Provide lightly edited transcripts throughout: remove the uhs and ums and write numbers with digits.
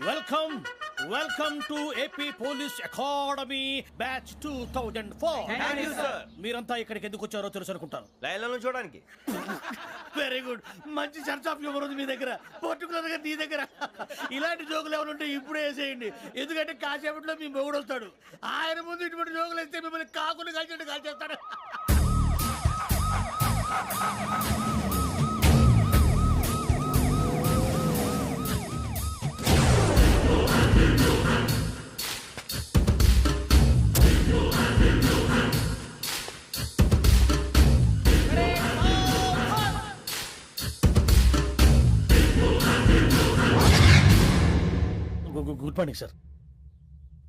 Welcome welcome to AP police academy batch 2004. మీరంతా ఇక్కడికి ఎందుకు వచ్చారో తెలుసు అనుకుంటాను. లైన్లను చూడడానికి. Very good. మంచి సెన్స్ ఆఫ్ హ్యూమర్ ఉంది మీ దగ్గర, పర్టికులర్ గా నీ దగ్గర. ఇలాంటి జోకులు ఏమైనా ఉంటే ఇప్పుడే వేసేయండి, ఎందుకంటే కాసేపట్లో మీ మొగుడు వస్తాడు. ఆయన ముందు ఇటువంటి జోకులు వేస్తే మిమ్మల్ని కాకులు కాల్చేట్టు కాల్చేస్తాడు. Good morning sir.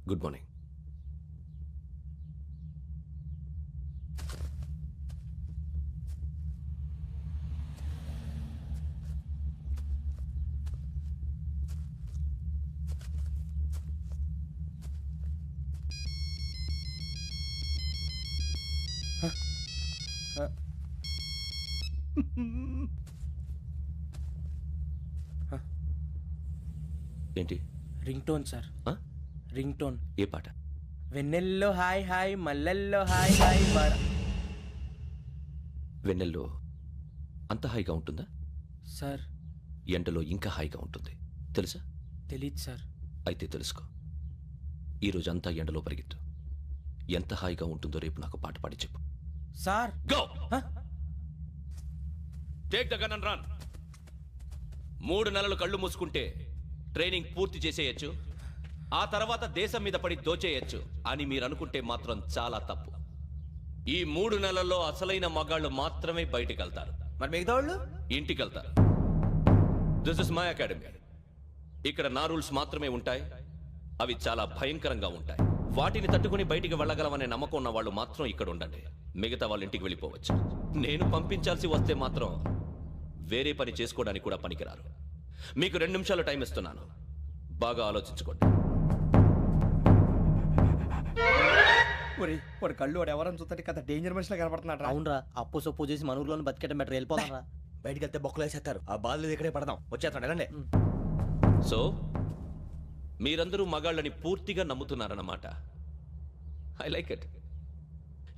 Good morning. ఏంటి? Ring tone sir. Ring tone. ఏ పాట? వెన్నెల్లో హాయ్ హాయ్ మల్లెల్లో హాయ్ హాయ్ వెన్నెల్లో అంత హాయిగా ఉంటుందా సార్? ఎండలో ఇంకా హాయిగా ఉంటుంది తెలుసా? తెలీదు సార్. అయితే తెలుసుకో. ఈరోజు అంతా ఎండలో పరిగెత్తు. ఎంత హాయిగా ఉంటుందో రేపు నాకు పాట పాడి చెప్పు. Sir go. Take the gun and run. 3 నెలలు కళ్ళు మూసుకుంటే ట్రైనింగ్ పూర్తి చేసేయచ్చు, ఆ తర్వాత దేశం మీద పడి దోచేయచ్చు అని మీరు అనుకుంటే మాత్రం చాలా తప్పు. ఈ 3 నెలల్లో అసలైన మగాళ్ళు మాత్రమే బయటికి వెళ్తారు. మరి మిగతా వాళ్ళు ఇంటికి వెళ్తారు. This is my academy. ఇక్కడ నా రూల్స్ మాత్రమే ఉంటాయి. అవి చాలా భయంకరంగా ఉంటాయి. వాటిని తట్టుకుని బయటికి వెళ్ళగలమనే నమ్మకం ఉన్న వాళ్ళు మాత్రం ఇక్కడ ఉండండి. మిగతా వాళ్ళు ఇంటికి వెళ్ళిపోవచ్చు. నేను పంపించాల్సి వస్తే మాత్రం వేరే పని చేసుకోవడానికి కూడా పనికిరారు. మీకు 2 నిమిషాలు టైం ఇస్తున్నాను, బాగా ఆలోచించుకోండి. వాడు కళ్ళు వాడు ఎవరైనా చూస్తే కదా డేంజర్ మనిషిలో కనపడుతున్నాడు. అవునరా, అప్పు సొప్పు చేసి మన ఊర్లో బతికేట బెటర్. వెళ్ళిపోతారా? బయటికి వెళ్తే బొక్కలు వేసేస్తారు. ఆ బాధలు ఇక్కడే పడదాం. వచ్చేస్తాడు వెళ్ళండి. సో మీరందరూ మగాళ్ళని పూర్తిగా నమ్ముతున్నారన్నమాట. I like it.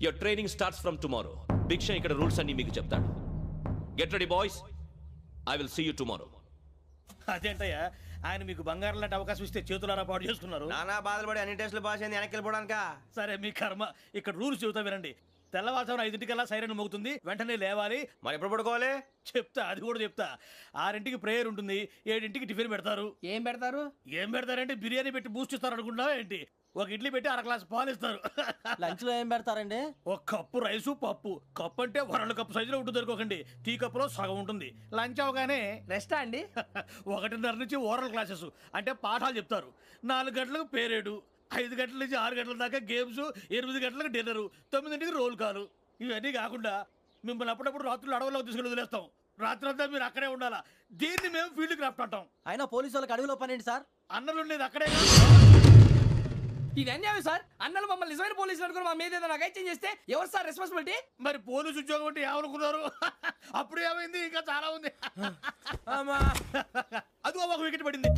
Your training starts from tomorrow. Bhiksha ఇక్కడ రూల్స్ అన్ని మీకు చెప్తాడు. Get ready boys, I will see you tomorrow. అదేంటయ్యా, ఆయన మీకు బంగారం లాంటి అవకాశం ఇస్తే చేతులారా పాటు చేసుకున్నారు. నానా బాధలు పడి అన్ని టెస్టులు పాస్ అయింది, వెనక్కి వెళ్ళిపోవడానికా? సరే మీ కర్మ. ఇక్కడ రూల్స్ చెబుతా వినండి. తెల్లవారుజామున 5 సైరన్ మోగుతుంది, వెంటనే లేవాలి. మరి ఎప్పుడు పడుకోవాలి? చెప్తా, అది కూడా చెప్తా. 6 ప్రేయర్ ఉంటుంది, 7 టిఫిన్ పెడతారు. ఏం పెడతారు? ఏం పెడతారంటే బిర్యానీ పెట్టి బూస్ట్ ఇస్తారు అనుకుంటున్నావా ఏంటి? ఒక ఇడ్లీ పెట్టి 1 గ్లాస్ పాలు ఇస్తారు. లంచ్ లో ఏం పెడతారండి? ఒక కప్పు రైసు పప్పు. కప్పు అంటే 1 కప్పు సైజులో ఉంటుంది అనుకోకండి, టీ కప్పులో సగం ఉంటుంది. లంచ్ అవగానే రెస్టా అండి? 1:30 నుంచి ఓరల్ క్లాసెస్ అంటే పాఠాలు చెప్తారు. 4 గంటలకు పేరేడు, 5 గంటల నుంచి 6 గంటల దాకా గేమ్స్, 8 గంటలకు డిన్నర్, 9ంటికి రోల్ కాలు. ఇవన్నీ కాకుండా మిమ్మల్ని అప్పుడప్పుడు రాత్రులు అడవుల్లో తీసుకుని వదిలేస్తాం. రాత్రి అంతా మీరు అక్కడే ఉండాలా. దీన్ని మేము ఫీల్డ్ క్రాఫ్ట్ అంటాం. అయినా పోలీసు వాళ్ళకి అడవిలో పని ఏంటి సార్? అన్నలు ఉండేది అక్కడే. ఇది అన్యాయం సార్. అన్నలు మమ్మల్ని నిజమైన పోలీసులు అనుకుని మా మీద ఏదైనా అగైత్యం చేస్తే ఎవరు సార్ రెస్పాన్సిబిలిటీ? మరి పోలీసు ఉద్యోగం అంటే ఏమనుకున్నారు? అప్పుడు ఏమైంది, ఇంకా చాలా ఉంది. అది ఒక వికెట్ పడింది.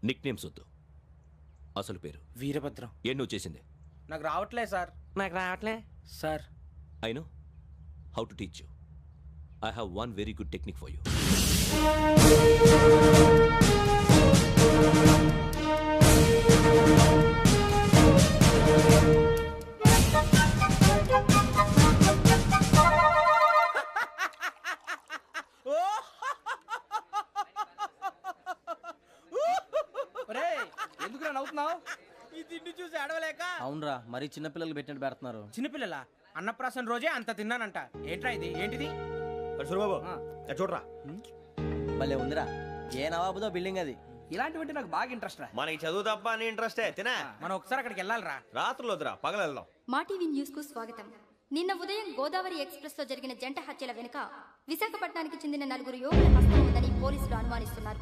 నిక్ నేమ్స్ వద్దు, అసలు పేరు. వీరభద్రం. ఏం నువ్వు చేసింది? నాకు రావట్లే సార్. నాకు రావట్లే sir. I know how to teach you. I have one very good technique for you. ఎందుకు నవ్వుతున్నావు? ఈ తిండి చూసి అడవలేక. అవునరా మరి చిన్నపిల్లలు పెట్టినట్టు పెడుతున్నారు. చిన్నపిల్లల అన్నప్రాసన రోజే అంత తిన్నానంట. ఏంట్రా ఇది? ఏంటిది? సూరిబాబు చూడరా. భలే ఉందిరా. ఏ నవాబుదో బిల్డింగ్ అది. ఇలాంటివంటే నాకు బాగా ఇంట్రెస్ట్ రా. మనకి చదువు తప్ప అని ఇంట్రెస్టే తినా. మనం ఒకసారి అక్కడికి వెళ్ళాలిరా. రాత్రులు వద్దురా, పగలు వెళ్దాం. మా టీవీ న్యూస్ కు స్వాగతం. నిన్న ఉదయం గోదావరి ఎక్స్ప్రెస్ లో జరిగిన జంట హత్యల వెనుక విశాఖపట్నానికి చెందిన 4 యువకుల హస్తం ఉందని పోలీసులు అనుమానిస్తున్నారు.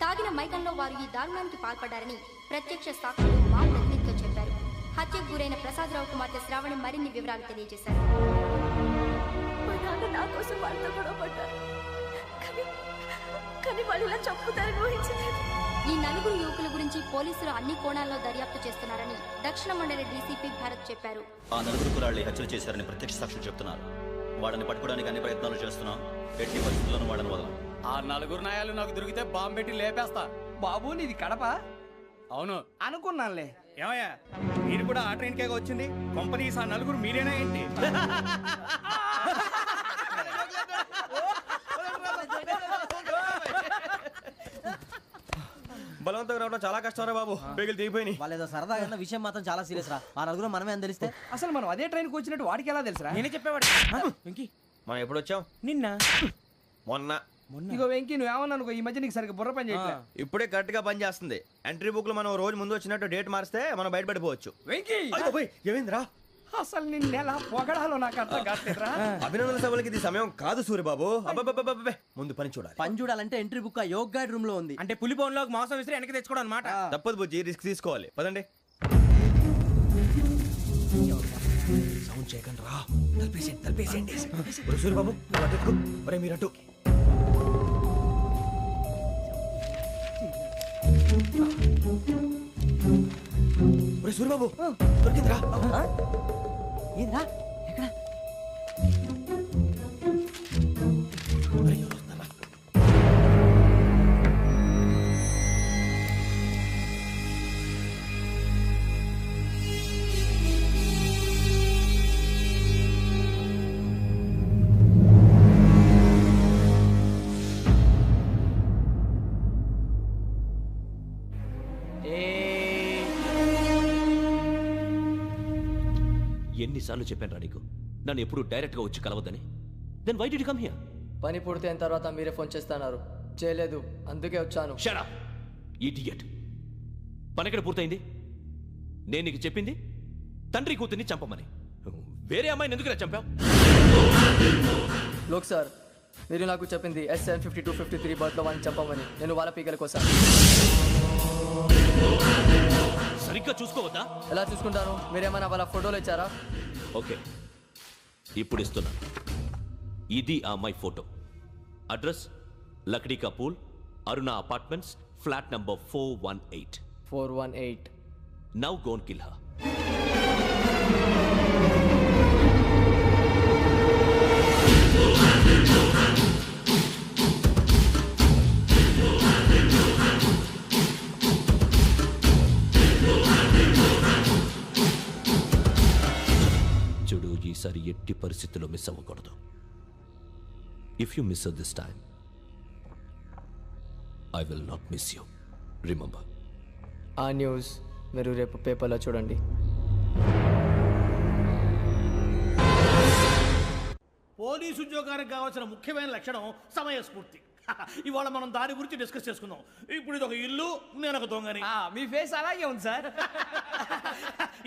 తాగిన మైకంలో వారు ఈ దారుణానికి పాల్పడ్డారని ప్రత్యక్ష సాక్షులు మా ప్రతినిధితో చెప్పారు. హత్యకు గురైన ప్రసాదరావు కుమార్తె శ్రావణి మరిన్ని వివరాలు తెలియజేశారు. నా కోసం వాళ్ళతో గొడవ పడ్డారు, కానీ వాళ్ళు ఇలా చంపుతారని ఊహించలేదు. ఈ 4 యువకుల గురించి పోలీసులు అన్ని కోణాల్లో దర్యాప్తు చేస్తున్నారని దక్షిణ మండలి డీసీపీ భరత్ చెప్పారు. ఆ 4 కురాళ్ళు హత్యలు చేశారని ప్రత్యక్ష సాక్షులు చెప్తున్నారు. వాళ్ళని పట్టుకోవడానికి అన్ని ప్రయత్నాలు చేస్తున్నాం. ఎట్టి పరిస్థితుల్లోనూ వాళ్ళని వదలం. ఆ 4 నాయాలు నాకు దొరికితే బాంబు పెట్టి లేపేస్తా. బాబు నీది కడప? అవును అనుకున్నానులే. ఏమయ్యా, మీరు కూడా ఆ ట్రైన్ కేగా వచ్చింది? కంపెనీస్ ఆ 4 మీరేనా ఏంటి? బలవంతంగా రావడం చాలా కష్టం రా బాబు. బేగులు దిగిపోయినాయి. వాళ్ళు ఏదో సరదాగా ఉన్న విషయం మాత్రం చాలా సీరియస్ రా. ఆ నలుగురు మనమే అని తెలిస్తే అసలు మనం అదే ట్రైన్కి వచ్చినట్టు వాడికి ఎలా తెలుసురా? నేనే చెప్పేవాడు. వెంకీ, మనం ఎప్పుడు వచ్చాం? నిన్న మొన్న. ఇగో వెంకీ నువ్వేమన్నా అనుకో, ఈ మధ్య నీకు సరిగ్గా బుర్ర పని చేయట్లే. ఇప్పుడే కరెక్ట్ గా పని చేస్తుంది. ఎంట్రీ బుక్ లో మనం రోజు ముందు వచ్చినట్టు డేట్ మారిస్తే మనం బయటపడిపోవచ్చు. వెంకీ ఏమైందిరా? అసలు నిన్న ఎలా పొగడాలో నాకు అర్థం కాట్లేదురా. అభినందన సభలకి ఇది సమయం కాదు సూరిబాబు. అబ్బబ్బబ్బబ్బబ్బే, ముందు పని చూడాలి. పని చూడాలంటే ఎంట్రీ బుక్ ఆ యోగ్ గైడ్ రూమ్ లో ఉంది. అంటే పులి బోన్లోకి మాంసం విసిరి వెనక్కి తెచ్చుకోవడం అనమాట. తప్పదు బుజ్జి, రిస్క్ తీసుకోవాలి. పదండి. సౌండ్ చేయకండి రా. తలపేసేయండి. సూరిబాబు నువ్వు అటు ఎక్కు. ఒరే మీరు అటు. ఒరే సూరిబాబు దొరికిందిరా. ఏంద్రా ఎక్కడ? ఒరే, ఎవరు వస్తున్నారా? ఎన్నిసార్లు చెప్పాను రా నీకు నన్ను ఎప్పుడు డైరెక్ట్ గా వచ్చి కలవద్దని? Then why did you come here? పని పూర్తయిన తర్వాత మీరే ఫోన్ చేస్తున్నారు. చేయలేదు, అందుకే వచ్చాను. Shut up idiot. పని ఎక్కడ పూర్తయింది? నేను నీకు చెప్పింది తండ్రి కూతుర్ని చంపమని. వేరే అమ్మాయిని ఎందుకు చంపావు? లోక్ సార్, మీరు నాకు చెప్పింది SN5253 బర్త్లో వాడిని చంపమని. నేను వాళ్ళ పీకల కోసం. సరిగ్గా చూసుకోవద్దా? ఎలా చూసుకుంటాను? మీరేమైనా వాళ్ళ ఫోటోలు ఇచ్చారా? ఓకే, ఇప్పుడు ఇస్తున్నాను. ఇది ఆ అమ్మాయి ఫోటో. అడ్రస్ లక్డీ కా pool, Aruna apartments, flat number 418. 418. Now go and kill her. చూడు, ఈసారి ఎట్టి పరిస్థితుల్లో మిస్ అవ్వకూడదు. If you miss this time I will not miss you. Remember. ఆ న్యూస్ మీరు రేపు పేపర్లో చూడండి. పోలీసు ఉద్యోగానికి కావాల్సిన ముఖ్యమైన లక్షణం సమయస్ఫూర్తి. ఇవాళ మనం దాని గురించి డిస్కస్ చేసుకుందాం. ఇప్పుడు ఇది ఒక ఇల్లు, నేను ఒక దొంగని. మీ ఫేస్ అలాగే ఉంది సార్.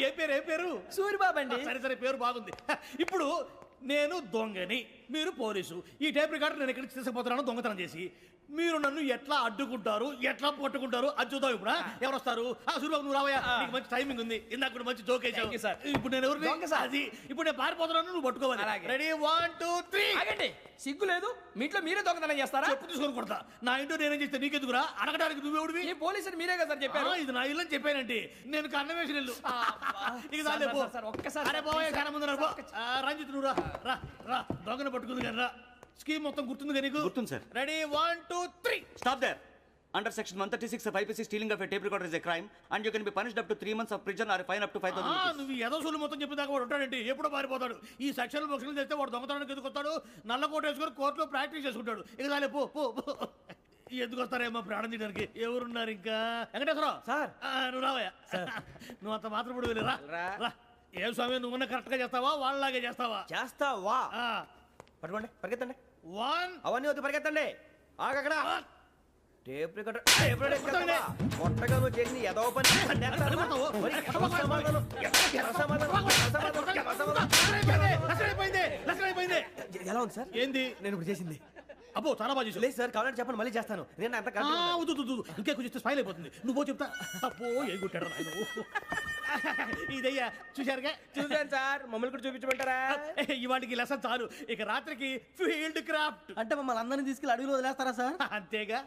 ఏ పేరు? సూరిబాబు అండి. సరే పేరు బాగుంది. ఇప్పుడు నేను దొంగని, మీరు పోలీసు. ఈ టైప్ రికార్డు నేను ఎక్కడికి తీసుకుపోతున్నాను దొంగతనం చేసి. మీరు నన్ను ఎట్లా అడ్డుకుంటారు, ఎట్లా పట్టుకుంటారు అది చూద్దాం. ఇప్పుడు ఎవరు వస్తారు? సూరిబాబు నువ్వు రావయ్యా, నీకు మంచి టైమింగ్ ఉంది. ఇందాక కూడా మంచి జోక్ వేసావు సార్. ఇప్పుడు నేను ఎవరు? అది ఇప్పుడు నేను పారిపోతున్నాను, నువ్వు పట్టుకోవాలి. రెడీ 1 2 3. ఆగండి, సిగ్గు లేదు? మీ ఇంట్లో మీరే దొంగతనం చేస్తారా? చెప్పు తీసుకొని కొడతా. నా ఇంట్లో నేనేం చేస్తే నీకెందుకురా? అడగడానికి నువ్వెవడివి? ఈ పోలీసులు మీరే కదా సార్ చెప్పారు. ఇది నా ఇల్లు అని చెప్పానండి. నేను కన్నవేసిన ఇల్లు. ఒక్కసారి అరే బాబోయ్, చాలా ముందు రంజిత్ నువ్వు రా రా. దొంగను పట్టుకుంది కానీ రా. స్కీమ్ మొత్తం గుర్తుంది కానీ నీకు? గుర్తుంది sir. Ready 1 2 3. Stop there. Under section 136 of IPC, stealing of a tape recorder is a crime and you can be punished up to 3 months of prison or a fine up to 5,000 rupees. నువ్వు ఏదో సొల్లు మొత్తం చెప్పేదాకా వాడు ఉంటాడండి. ఎప్పుడో పారిపోతాడు. ఈ సెక్షన్లు బొక్షన్లు చేస్తే వాడు దొంగతనానికి ఎదుకొస్తాడు. నల్ల కోట వేసుకొని కోర్టులో ప్రాక్టీస్ చేసుకుంటాడు. ఇక చాలే పో. ఎందుకు వస్తారేమో ప్రాణం తీయడానికి ఎవరున్నారు ఇంకా వెంకటేశ్వరరావు సార్. నువ్వు రావయ్యా నువ్వు అంత మాత్రం ఇప్పుడు వెళ్ళి రా ఏం స్వామి నువ్వున్న కరెక్ట్ గా చేస్తావా వాళ్ళలాగే చేస్తావా చేస్తావా పట్టుకోండి పరిగెత్తండి 1 అవన్నీ వద్దు పరిగెత్తండి ఆగక్కడ టేప్ రికార్డర్ కొట్టగా నువ్వు చేసి ఏదో పని ఎలా ఉంది సార్ ఏంది నేను ఇప్పుడు చేసింది అబ్బో చాలా బాగా చేసావు. లేదు సార్ కావాలంటే చెప్పండి మళ్ళీ చేస్తాను నేను అంత ఇంకే కొంచెం స్మైల్ అయిపోతుంది నువ్వు చెప్తా అబ్బో ఏం కొట్టాడు నాయన ఇదయ్యా చూశారుగా చూసాను సార్ మమ్మల్ని కూడా చూపించమంటారా ఇవాటికి లెసన్ చాలు ఇక రాత్రికి ఫీల్డ్ క్రాఫ్ట్ అంటే మమ్మల్ని అందరినీ తీసుకెళ్ళి అడుగులు వదిలేస్తారా సార్? అంతేగా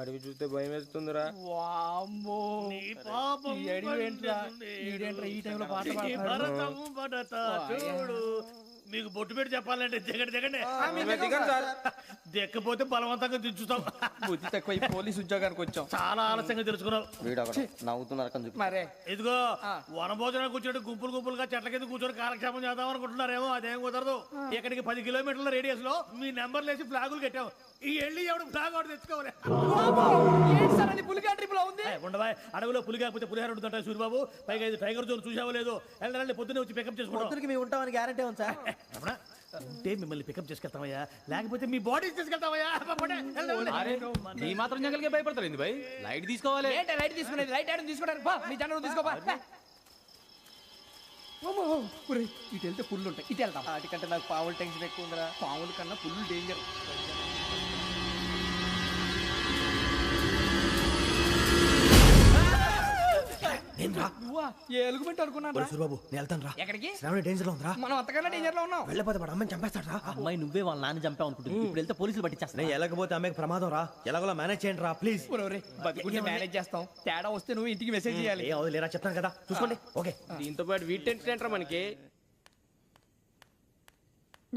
అడిగి చూస్తే భయం వేస్తుందిరా వామ్మో నీ పాపం ఈ అడివి ఏంట్రా? ఈడేంట్రా ఈ టైంలో పాట పాడతాడు? భరతము భరత చూడు మీకు బొట్టు పెట్టి చెప్పాలంటే దిగండి దిక్కపోతే బలవంతంగా దించుతాం బుద్ధి తక్కువ ఈ పోలీస్ ఉద్యోగానికి వచ్చాం. చాలా ఆలస్యంగా తెలుసుకున్నావు వీడు అక్కడ నవ్వుతున్నారు కని మరే ఇదిగో వనభోజనం కూర్చోటి గుంపులుగా చెట్ల కింద కూర్చొని కాలక్షేపం చేద్దాం అనుకుంటున్నారేమో అదేం కుదరదు ఇక్కడికి 10 కిలోమీటర్ల రేడియస్ లో మీ నెంబర్లు వేసి ఫ్లాగులు కట్టాం ఈ వెళ్ళి ఎవడు ఫ్లాగ్ ఒకటి తెచ్చుకోవాలి ఏంటి సార్ అది పులిగా ట్రిప్ లో ఉంది? ఉండవా అడవిలో పులి కాకపోతే పులిహార ఉంటుంటాయి సూరిబాబు పైగా ఇది టైగర్ జోన్ చూసావో లేదో వెళ్ళాలి పొద్దున్నే వచ్చి పికప్ చేసుకుంటాం పొద్దురికి మేము ఉంటామని గ్యారంటీ ఉంది సార్. అంటే మిమ్మల్ని పికప్ చేసుకెళ్తామయ్యా లేకపోతే మీ బాడీ తీసుకెళ్తామయ్యా నీ మాత్రం జంగల్కే భయపడతారు ఏంది భయ్ లైట్ తీసుకోవాలి ఏంటి లైట్ తీసుకునేది? లైట్ ఆడని తీసుకోవడానికి బా మీ జనరు తీసుకోబా. ఇటు వెళ్తే పుల్లు ఉంటాయి ఇటు వెళ్తాం. వాటికంటే నాకు పావులు టెన్షన్ ఎక్కువ ఉందిరా. పాముల కన్నా పుల్లు డేంజర్. నువ్వా ఏ ఎలుగుబెట్టి అనుకున్నాను సూరిబాబు నేను వెళ్తాను రా ఎక్కడికి? శ్రావణి డేంజర్ లో ఉందిరా మనం అంతకన్నా డేంజర్ లో ఉన్నాం. వెళ్ళపోతే వాడు అమ్మని చంపేస్తాడు రా అమ్మాయి నువ్వే వాళ్ళ నాన్న చంపావు అనుకుంటుంది. ఇప్పుడు వెళ్తే పోలీసులు పట్టించేస్తా. నేను వెళ్ళకపోతే అమ్మకి ప్రమాదం రా ఎలాగోలా మేనేజ్ చేయండి రా ప్లీజ్ బతుకుంటే మేనేజ్ చేస్తాం. తేడా వస్తే నువ్వు ఇంటికి మెసేజ్ చేయాలి. ఏ అవుదు లేరా చెప్తాను కదా చూసుకోండి ఓకే దీంతో పాటు వీటి టెంట్ మనకి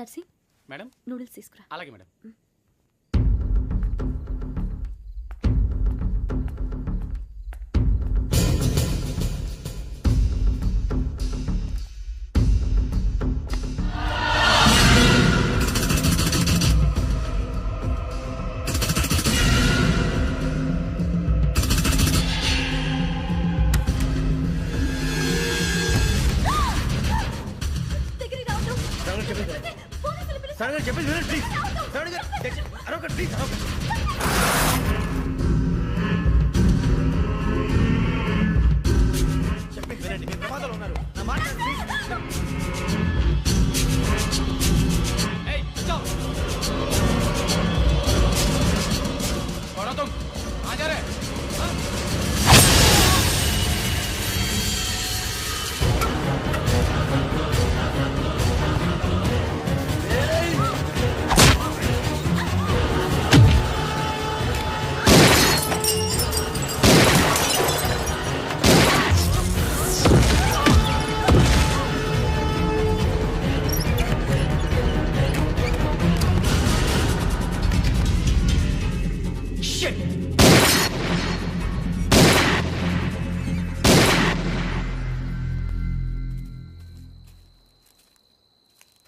నర్సి మేడం నూడిల్స్ తీసుకురా. అలాగే మేడం చెప్పేసి వినండి ప్లీజ్ శ్రావణి గారు అరొకటి ప్లీజ్ చెప్పేసి వినండి మీరు ప్రమాదాలు ఉన్నారు నా మాట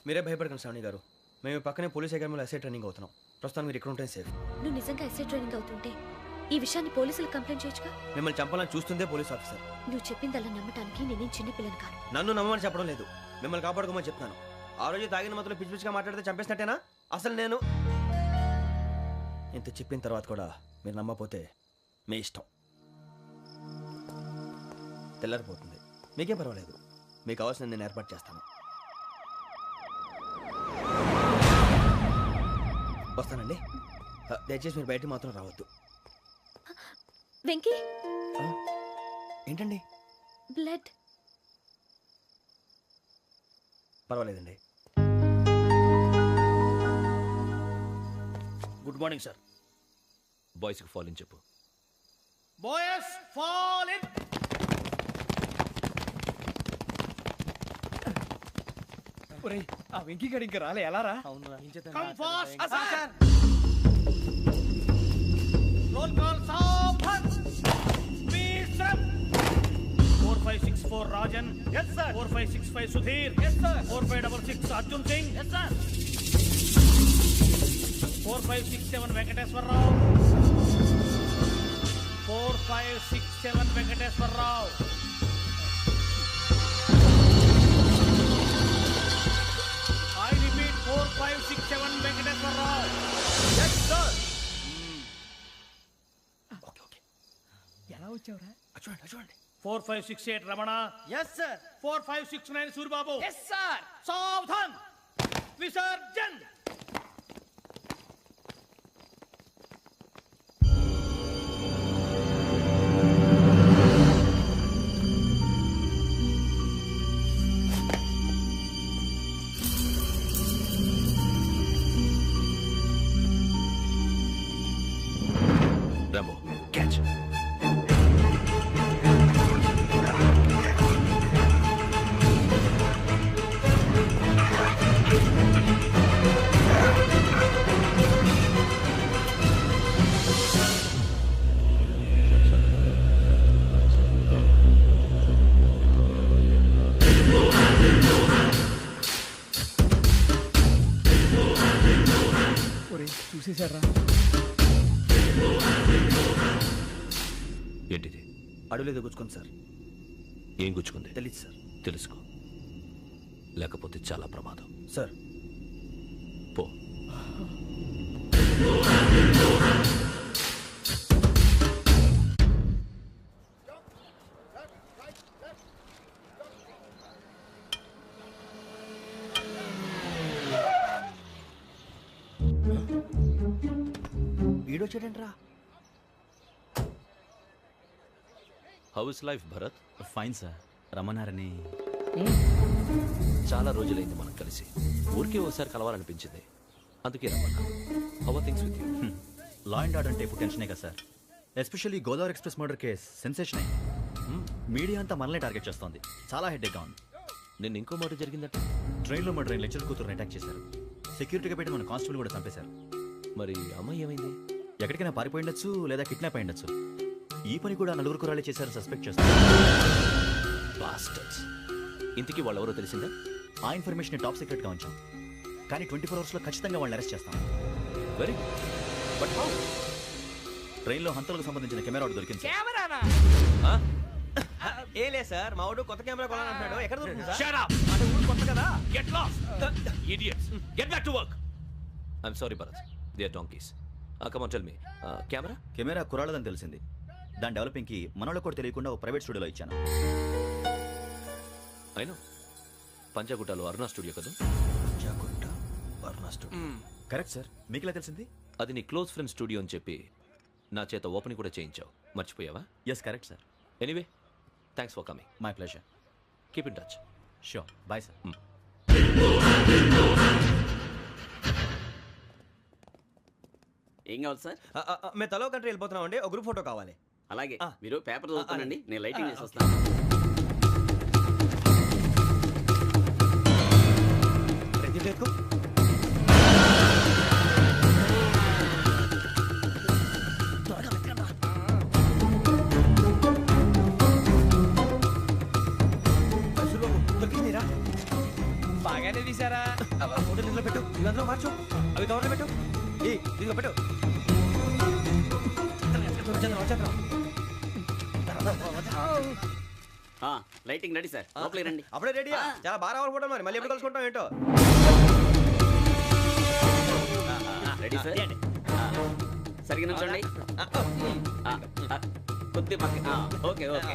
మీరే భయపడకండి శ్రావణి గారు మేము పక్కనే పోలీస్ అకాడమీలో ఎస్ఐ ట్రైనింగ్ అవుతున్నాం ప్రస్తుతానికి మీరు ఇక్కడ ఉంటే సేఫ్ నువ్వు నిజంగా ఎస్ఐ ట్రైనింగ్ అవుతుంటే ఈ విషయాన్ని పోలీసులకు కంప్లైంట్ చేయొచ్చుగా. మిమ్మల్ని చంపాలని చూస్తుందే పోలీస్ ఆఫీసర్ నువ్వు చెప్పిందల్లా నమ్మటానికి నేనేం చిన్న పిల్లని కాను. నన్ను నమ్మమని చెప్పడం లేదు మిమ్మల్ని కాపాడుకోమని చెప్తాను ఆ రోజు తాగిన మాత్రం పిచ్చి పిచ్చిగా మాట్లాడితే చంపేసినట్టేనా అసలు నేను ఇంత చెప్పిన తర్వాత కూడా మీరు నమ్మపోతే మీ ఇష్టం తెల్లారిపోతుంది మీకేం పర్వాలేదు మీకు కావాల్సిన నేను ఏర్పాటు చేస్తాను వస్తానండి దయచేసి మీరు బయటికి మాత్రం రావద్దు వెంకీ ఏంటండి బ్లడ్. పర్వాలేదండి గుడ్ మార్నింగ్ సార్ బాయ్స్కి ఫాలో చెప్పు బాయ్స్ ఫాల్ ఇన్. ఒరేయ్ ఆ వెంకీ గడి ఇంకా రాలే ఎలా రా? Come fast sir. Roll call సావధాన్. విశ్రమ్. 4564 Rajan. yes sir. 4565 Sudheer. yes sir. 4566 Arjun Singh. yes sir. 4567 Venkateswararao. 4567 Venkateswararao. I repeat 4567 Venkateswararao. yes sir. ఎలా వచ్చావురా? చూడండి 4568 Ramana. Yes sir. 4569 Suribabu. Yes sir. సావధాన్. విసర్జన్. Rambo, catch. ఒరేయ్ చూసేశారా? ఏంటిది? అడవిలో గుచ్చుకోండి సార్. ఏం గుచ్చుకుంది? తెలీదు సార్. తెలుసుకో, లేకపోతే చాలా ప్రమాదం. సార్ పో. వీడొచ్చాడంట్రా. How is life Bharat? Fine sir. రమ్మన్నారని. చాలా రోజులైంది మనం కలిసి. ఊరికే ఒకసారి కలవాలనిపించింది, అందుకే రమ్మన్నా. How are things with you? Law and order అంటే ఇప్పుడు టెన్షనే కదా sir. Especially Godavari express murder case sensation అయింది. మీడియా అంతా మనల్ని టార్గెట్ చేస్తోంది. చాలా హెడ్ఏక్గా ఉంది. నిన్న ఇంకో మాట జరిగిందట. ట్రైన్లో మా ట్రైన్ లెక్చర్ కూతురుని అటాక్ చేశారు. సెక్యూరిటీగా పెట్టి మన కానిస్టేబుల్ కూడా చంపేశారు. మరి అమ్మాయి ఏమైంది? ఎక్కడికైనా పారిపోయి ఉండొచ్చు, లేదా కిడ్నాప్ అయి ఉండొచ్చు. ఈ పని కూడా నలుగురు కురాలే చేశారు సస్పెక్ట్ చేస్తారు. బాస్టర్స్. ఇంతకీ వాళ్ళు ఎవరో తెలిసిందా? ఆ ఇన్ఫర్మేషన్ టాప్ సీక్రెట్గా ఉంచాం, కానీ 24 అవర్స్లో ఖచ్చితంగా వాళ్ళని అరెస్ట్ చేస్తాం. Very but how? ట్రైన్లో హంతలకు సంబంధించిన కెమెరా ఒకటి దొరికింది సార్. కెమెరానా? ఏ లే సార్, మా వాడు కొత్త కెమెరా కొనాలంటున్నాడు. ఎక్కడ దొరుకుతుంది సార్? Shut up! అంటే ఊరు కొత్త కదా. Get lost! Idiots! Get back to work! I'm sorry, Bharat. They are donkeys. Come on, tell me. Camera? Camera కురాలదని తెలిసింది. దాని డెవలపింగ్కి మనోళ్ళకి కూడా తెలియకుండా ఒక ప్రైవేట్ స్టూడియోలో ఇచ్చాను. I know. పంజాగుట్టలో అరుణ స్టూడియో కదా? జాగుట్ట వర్ణ స్టూడియో. Correct sir. మీకు ఎలా తెలిసింది? అది నీ క్లోజ్ ఫ్రెండ్ స్టూడియో అని చెప్పి నా చేత ఓపెనింగ్ కూడా చేయించావు. మర్చిపోయావా? Yes correct sir. Anyway, thanks for coming. My pleasure. Keep in touch. Sure. Bye sir. ఏం కావాలి సార్? మేము తలో కంట్రీ వెళ్ళిపోతున్నాం అండి. ఒక గ్రూప్ ఫోటో కావాలి. అలాగే, మీరు పేపర్ చదువుతానండి, నేను లైటింగ్ చేసి వస్తాను. బాగానే తీసారా? ఫోటో ఇందులో పెట్టు, ఇవి అందులో మార్చు, అవి కవర్లో పెట్టు. ఇదిగో పెట్టు. లైటింగ్ రెడీ సార్, లోపలికి రండి. అప్పుడే రెడీయా? చాలా బాగా రావాలి ఫోటో. మరి మళ్ళీ ఎప్పుడు కలుసుకుంటాం ఏంటో. Ready sir. సరిగ్గా నుంచోండి. కొద్ది పక్క. Okay okay.